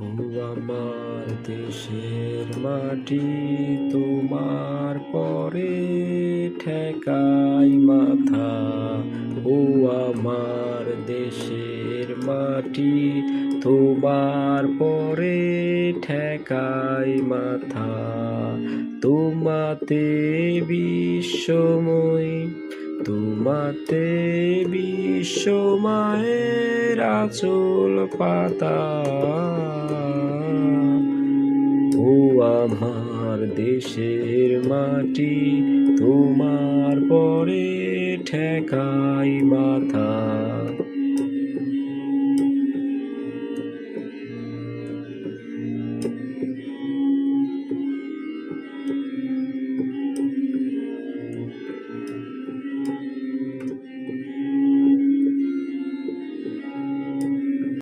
ও আমার দেশের মাটি, তোমার পরে ঠেকাই মাথা। ও আমার দেশের মাটি, তোমার পরে ঠেকাই মাথা। তোমাতে বিশ্বময়, তোমাতে বিশ্বমায়ের আঁচল পাতা। ও আমার দেশের মাটি, তোমার পরে ঠেকাই মাথা।